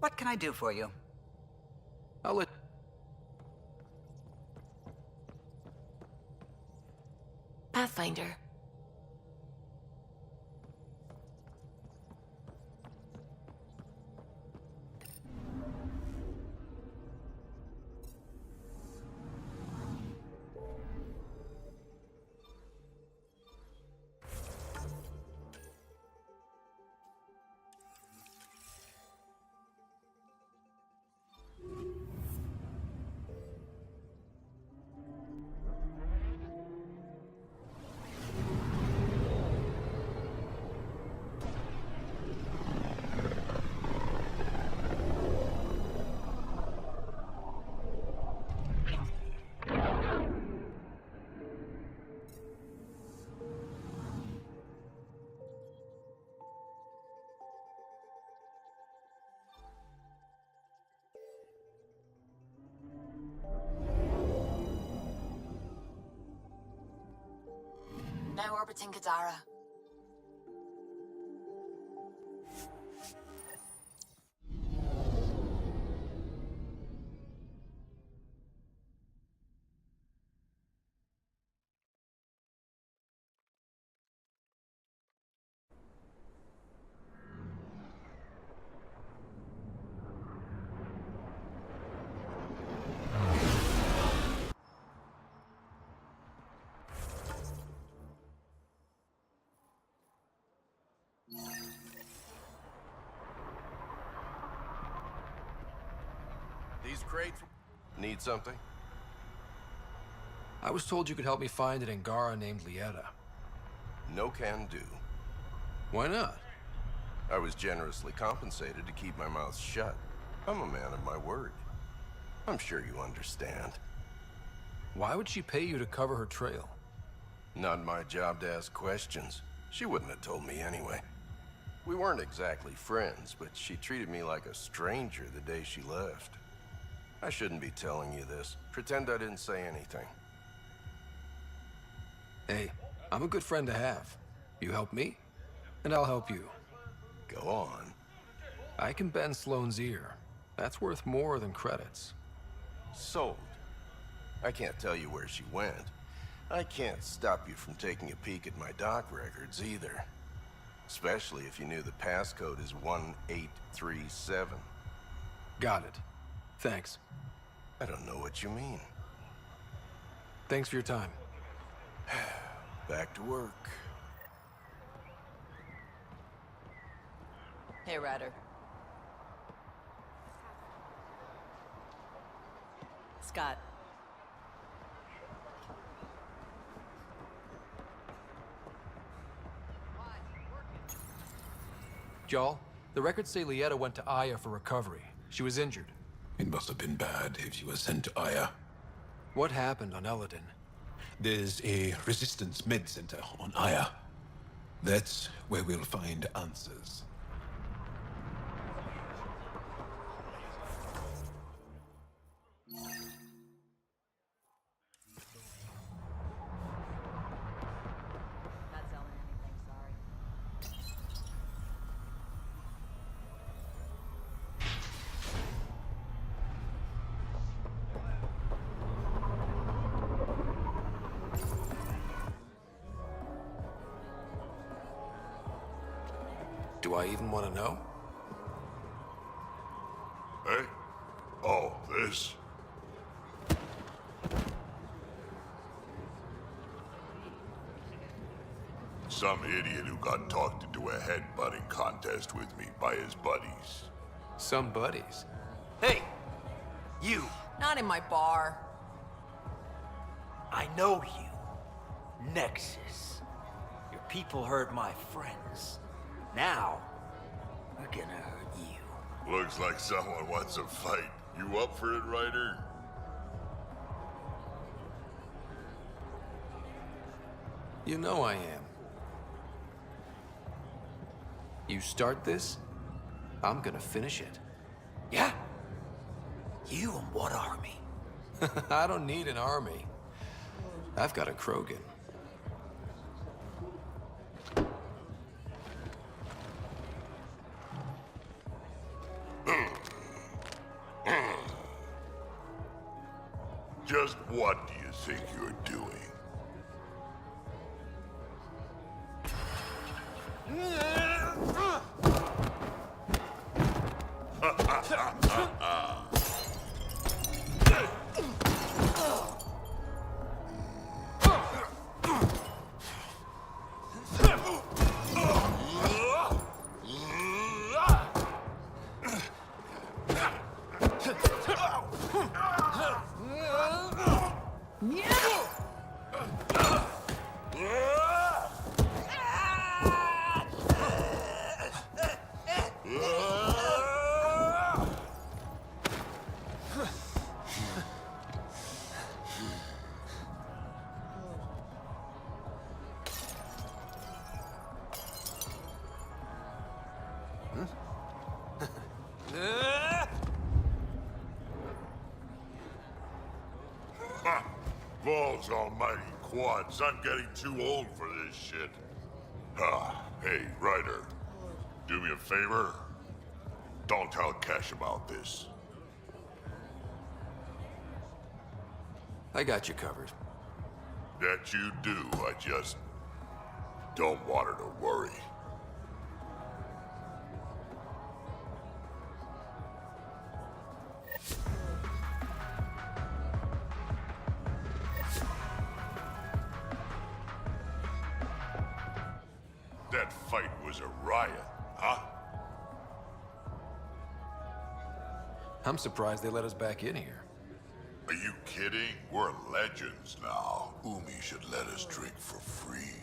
What can I do for you? I'll let... Pathfinder. Now orbiting Kadara. These crates need something? I was told you could help me find an Angara named Lieta. No can do. Why not? I was generously compensated to keep my mouth shut. I'm a man of my word. I'm sure you understand. Why would she pay you to cover her trail? Not my job to ask questions. She wouldn't have told me anyway. We weren't exactly friends, but she treated me like a stranger the day she left. I shouldn't be telling you this. Pretend I didn't say anything. Hey, I'm a good friend to have. You help me, and I'll help you. Go on. I can bend Sloane's ear. That's worth more than credits. Sold. I can't tell you where she went. I can't stop you from taking a peek at my doc records either. Especially if you knew the passcode is 1837. Got it. Thanks. I don't know what you mean. Thanks for your time. Back to work. Hey, Ryder. Scott. Y'all, the records say Lieta went to Aya for recovery. She was injured. It must have been bad if she was sent to Aya. What happened on Eladin? There's a resistance med center on Aya. That's where we'll find answers. Not selling anything, sorry. Do I even want to know? Hey? Oh, this? Some idiot who got talked into a headbutting contest with me by his buddies. Some buddies. Hey! You! Not in my bar. I know you. Nexus. Your people hurt my friends. Now, we're gonna hurt you. Looks like someone wants a fight. You up for it, Ryder? You know I am. You start this, I'm gonna finish it. Yeah? You and what army? I don't need an army. I've got a Krogan. Just what do you think you're doing? Balls almighty quads, I'm getting too old for this shit. Hey, Ryder. Do me a favor. Don't tell Cash about this. I got you covered. That you do, I just don't want her to worry. That fight was a riot, huh? I'm surprised they let us back in here. Are you kidding? We're legends now. Umi should let us drink for free.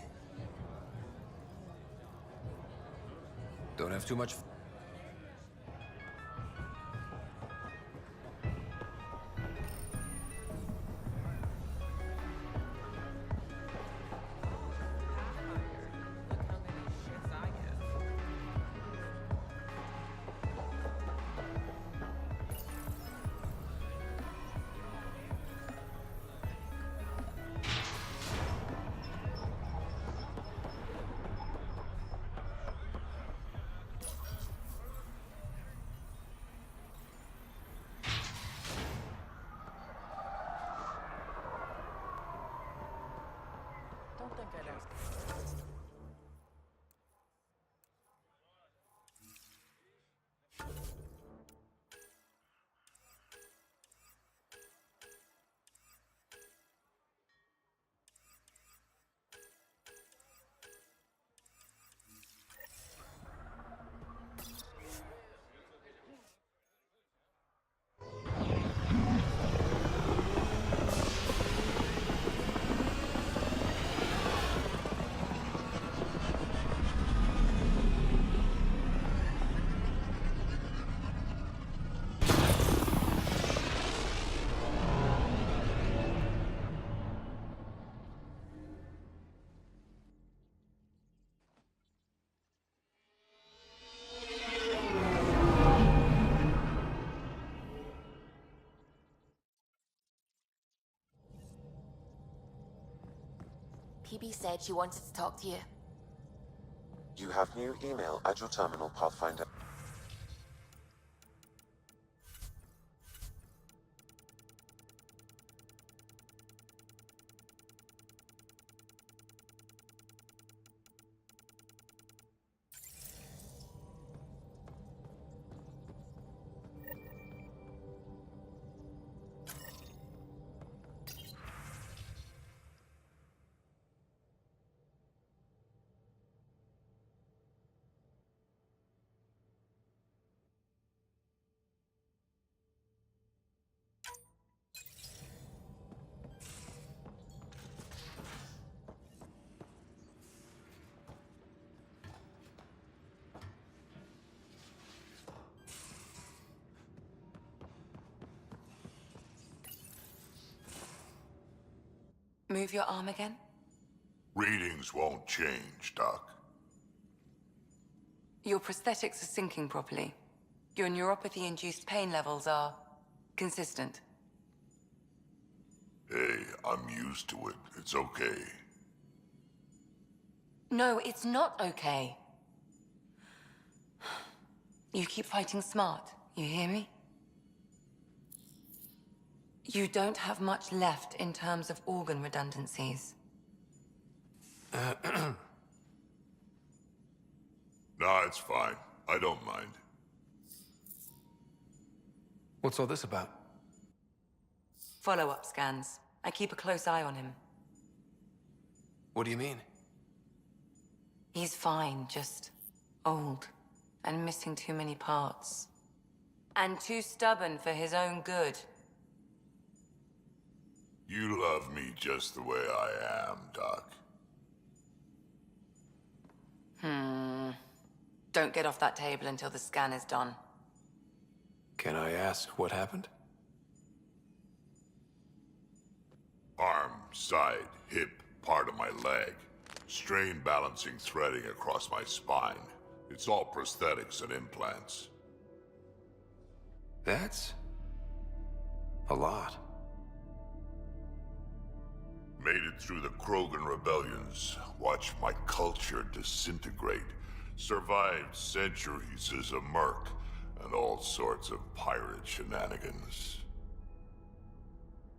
Don't have too much. Don't think I'd ask. PB said she wanted to talk to you. You have new email at your terminal, Pathfinder. Move your arm again? Readings won't change, Doc. Your prosthetics are syncing properly. Your neuropathy-induced pain levels are consistent. Hey, I'm used to it. It's okay. No, it's not okay. You keep fighting smart, you hear me? You don't have much left in terms of organ redundancies. Nah, it's fine. I don't mind. What's all this about? Follow-up scans. I keep a close eye on him. What do you mean? He's fine, just old and missing too many parts. And too stubborn for his own good. You love me just the way I am, Doc. Don't get off that table until the scan is done. Can I ask what happened? Arm, side, hip, part of my leg. Strain balancing threading across my spine. It's all prosthetics and implants. That's a lot. Made it through the Krogan rebellions. Watched my culture disintegrate. Survived centuries as a merc and all sorts of pirate shenanigans.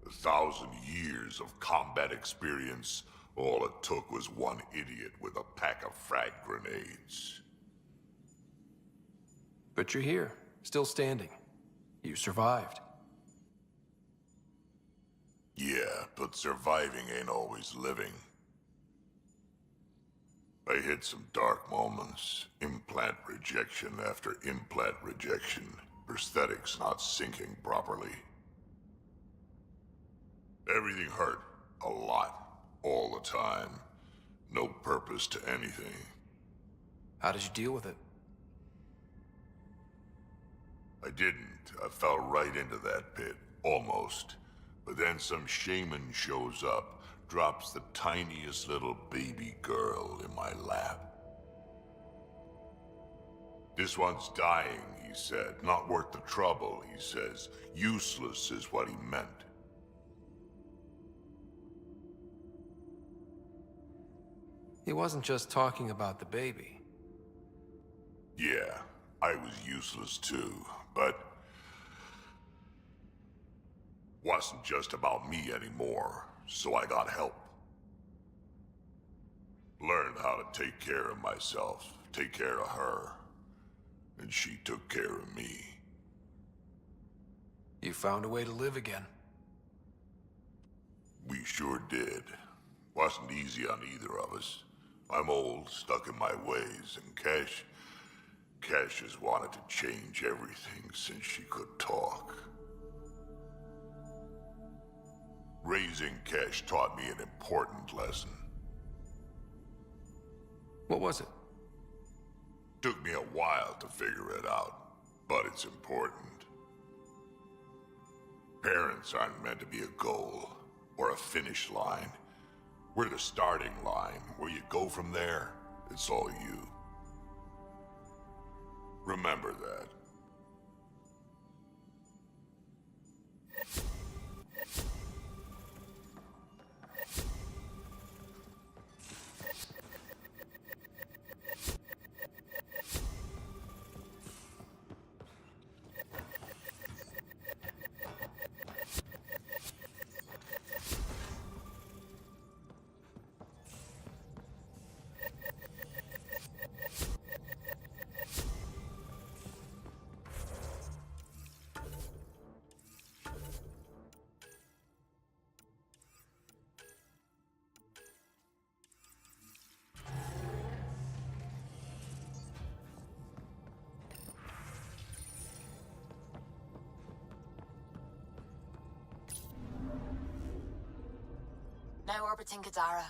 1,000 years of combat experience. All it took was one idiot with a pack of frag grenades. But you're here, still standing. You survived. Yeah, but surviving ain't always living. I hit some dark moments. Implant rejection after implant rejection. Prosthetics not syncing properly. Everything hurt. A lot. All the time. No purpose to anything. How did you deal with it? I didn't. I fell right into that pit. Almost. But then some shaman shows up, drops the tiniest little baby girl in my lap. This one's dying, he said. Not worth the trouble, he says. Useless is what he meant. He wasn't just talking about the baby. Yeah, I was useless too, but wasn't just about me anymore, so I got help. Learned how to take care of myself, take care of her, and she took care of me. You found a way to live again. We sure did. Wasn't easy on either of us. I'm old, stuck in my ways, and Cash has wanted to change everything since she could talk. Raising Cash taught me an important lesson. What was it? Took me a while to figure it out, but it's important. Parents aren't meant to be a goal or a finish line. We're the starting line. Where you go from there, it's all you. Remember that. Now orbiting Gadara.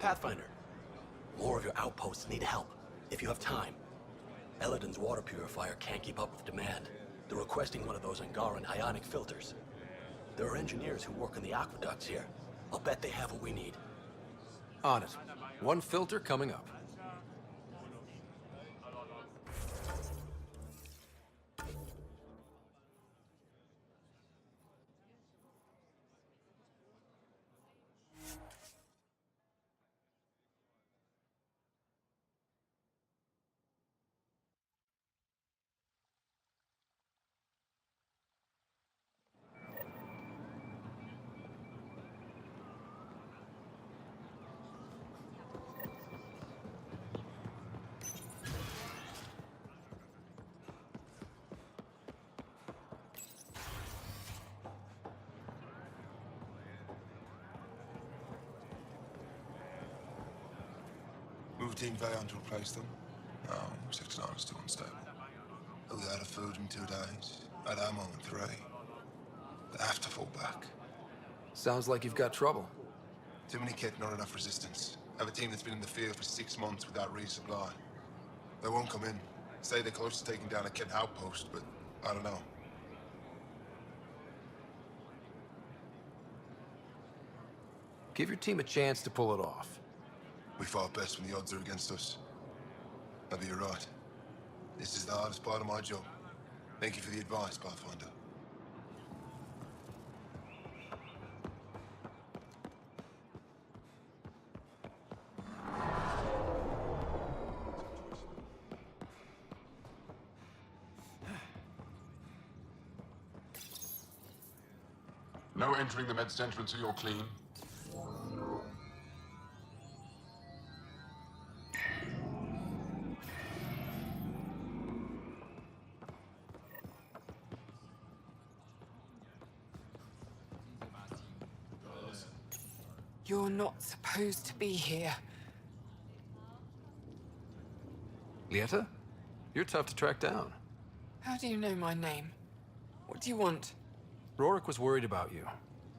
Pathfinder, more of your outposts need help, if you have time. Eladin's water purifier can't keep up with demand. They're requesting one of those Angaran ionic filters. There are engineers who work in the aqueducts here. I'll bet they have what we need. On it. One filter coming up. Move Team Vayon to replace them? No, Sector 9 is too unstable. They'll be out of food in 2 days, out of ammo in 3. They have to fall back. Sounds like you've got trouble. Too many kit, not enough resistance. I have a team that's been in the field for 6 months without resupply. They won't come in. Say they're close to taking down a kit outpost, but I don't know. Give your team a chance to pull it off. We fought best when the odds are against us. Maybe you're right. This is the hardest part of my job. Thank you for the advice, Pathfinder. No entering the med center until you're clean. You're not supposed to be here. Lieta? You're tough to track down. How do you know my name? What do you want? Rorik was worried about you.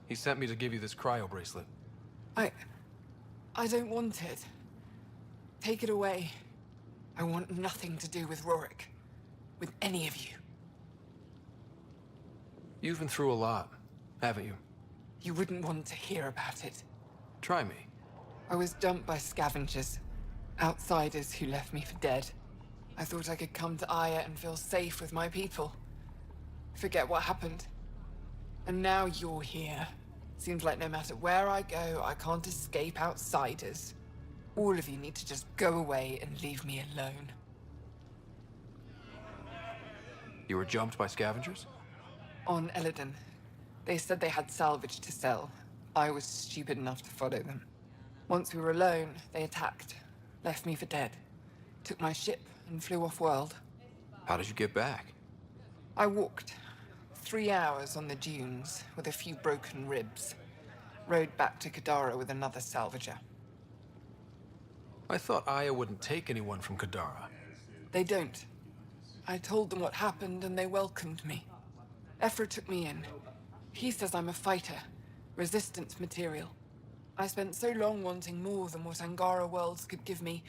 He sent me to give you this cryo bracelet. I don't want it. Take it away. I want nothing to do with Rorik. With any of you. You've been through a lot, haven't you? You wouldn't want to hear about it. Try me. I was dumped by scavengers. Outsiders who left me for dead. I thought I could come to Aya and feel safe with my people. Forget what happened. And now you're here. Seems like no matter where I go, I can't escape outsiders. All of you need to just go away and leave me alone. You were jumped by scavengers? On Eladin. They said they had salvage to sell. I was stupid enough to follow them. Once we were alone, they attacked. Left me for dead. Took my ship and flew off-world. How did you get back? I walked. 3 hours on the dunes with a few broken ribs. Rode back to Kadara with another salvager. I thought Aya wouldn't take anyone from Kadara. They don't. I told them what happened and they welcomed me. Ephra took me in. He says I'm a fighter. Resistance material. I spent so long wanting more than what Angara worlds could give me.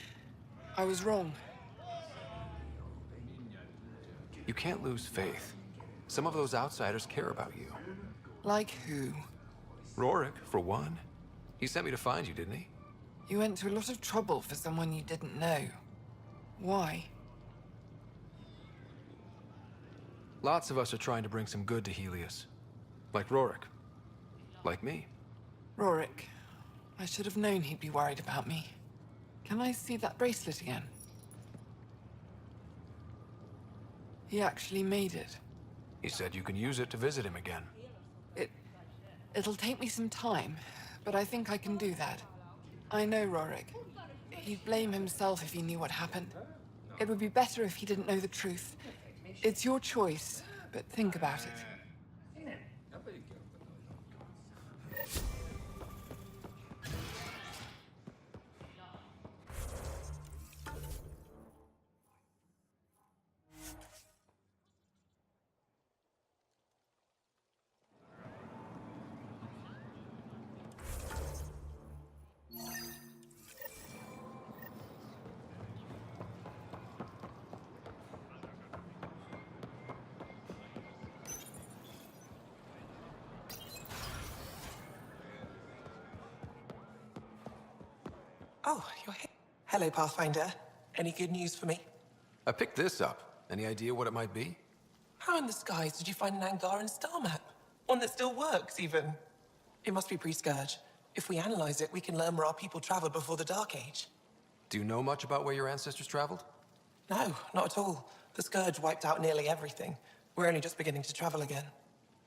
I was wrong. You can't lose faith. Some of those outsiders care about you. Like who? Rorik, for one. He sent me to find you, didn't he? You went to a lot of trouble for someone you didn't know. Why? Lots of us are trying to bring some good to Helios. Like Rorik. Like me. Rorik. I should have known he'd be worried about me. Can I see that bracelet again? He actually made it. He said you can use it to visit him again. It'll take me some time, but I think I can do that. I know Rorik. He'd blame himself if he knew what happened. It would be better if he didn't know the truth. It's your choice, but think about it. Oh, you're here. Hello, Pathfinder. Any good news for me? I picked this up. Any idea what it might be? How in the skies did you find an Angaran star map? One that still works, even. It must be pre-Scourge. If we analyze it, we can learn where our people traveled before the Dark Age. Do you know much about where your ancestors traveled? No, not at all. The Scourge wiped out nearly everything. We're only just beginning to travel again.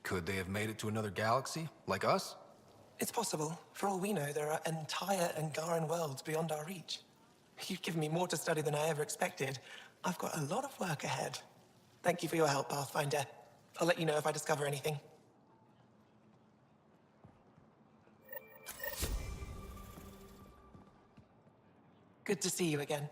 Could they have made it to another galaxy, like us? It's possible. For all we know, there are entire Angaran worlds beyond our reach. You've given me more to study than I ever expected. I've got a lot of work ahead. Thank you for your help, Pathfinder. I'll let you know if I discover anything. Good to see you again.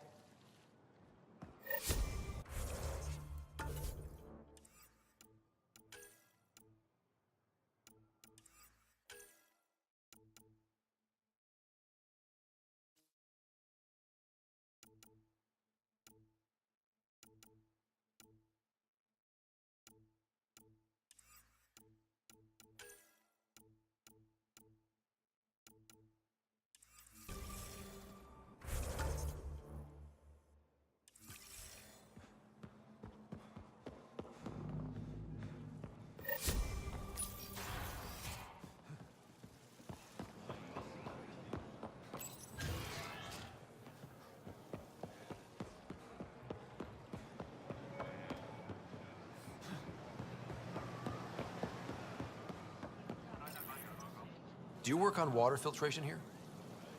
Do you work on water filtration here?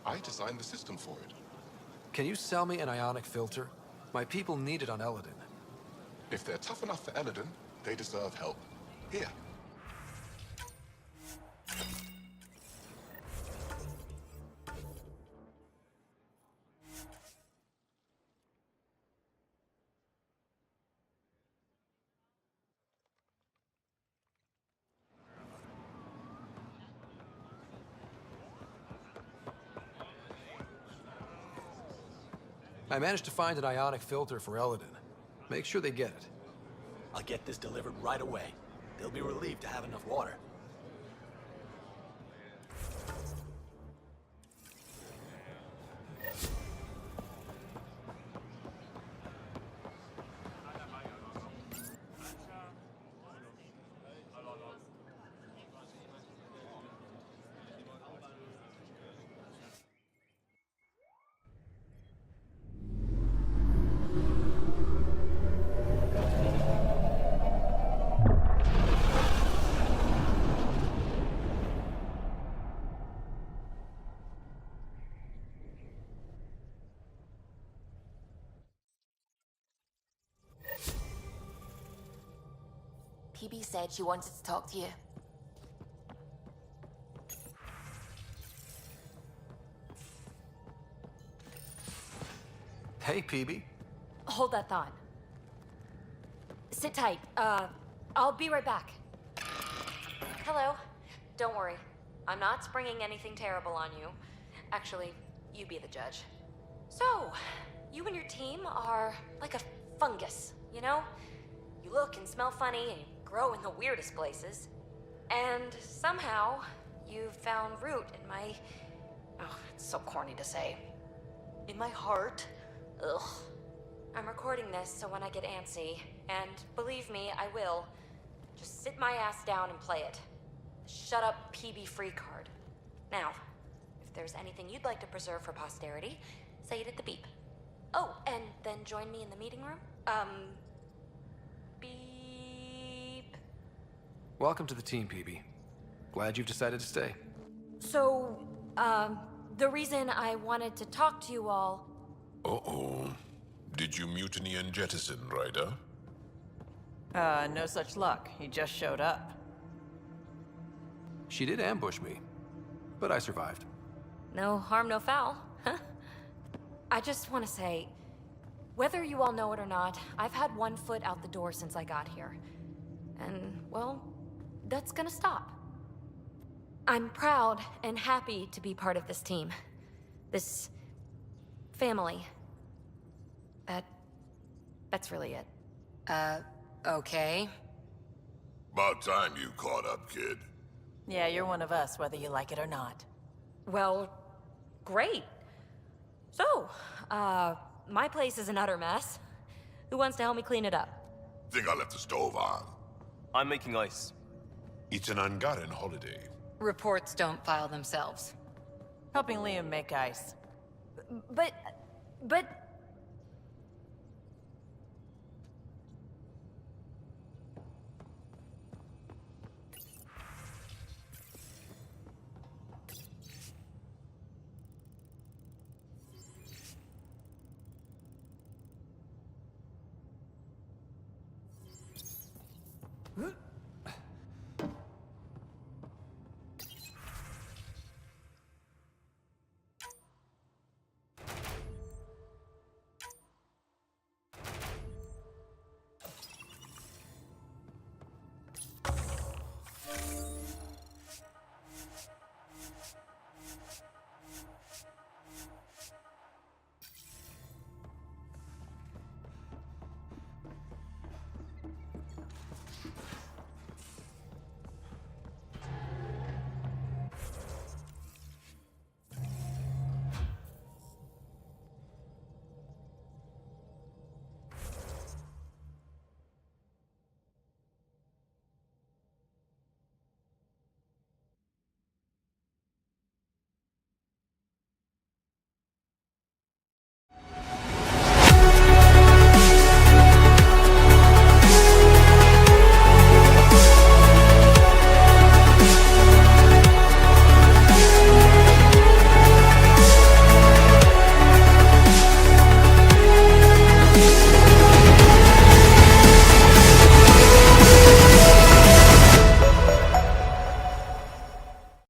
I designed the system for it. Can you sell me an ionic filter? My people need it on Eladin. If they're tough enough for Eladin, they deserve help. Here. I managed to find an ionic filter for Eladin. Make sure they get it. I'll get this delivered right away. They'll be relieved to have enough water. PB said she wanted to talk to you. Hey, PB. Hold that thought. Sit tight. I'll be right back. Hello. Don't worry. I'm not springing anything terrible on you. Actually, you be the judge. So, you and your team are like a fungus, you know? You look and smell funny and you grow in the weirdest places. And somehow, you've found root in my... Oh, it's so corny to say. In my heart. Ugh. I'm recording this so when I get antsy, and believe me, I will, just sit my ass down and play it. Shut up PB free card. Now, if there's anything you'd like to preserve for posterity, say it at the beep. Oh, and then join me in the meeting room? Beep. Welcome to the team, PB. Glad you've decided to stay. So, the reason I wanted to talk to you all... Uh-oh. Did you mutiny and jettison, Ryder? No such luck. He just showed up. She did ambush me, but I survived. No harm, no foul, huh? I just want to say, whether you all know it or not, I've had one foot out the door since I got here. And, well, that's gonna stop. I'm proud and happy to be part of this team. This... family. That's really it. Okay. About time you caught up, kid. Yeah, you're one of us, whether you like it or not. Well, great. So, my place is an utter mess. Who wants to help me clean it up? Think I left the stove on. I'm making ice. It's an Angaran holiday. Reports don't file themselves. Helping Liam make ice. But...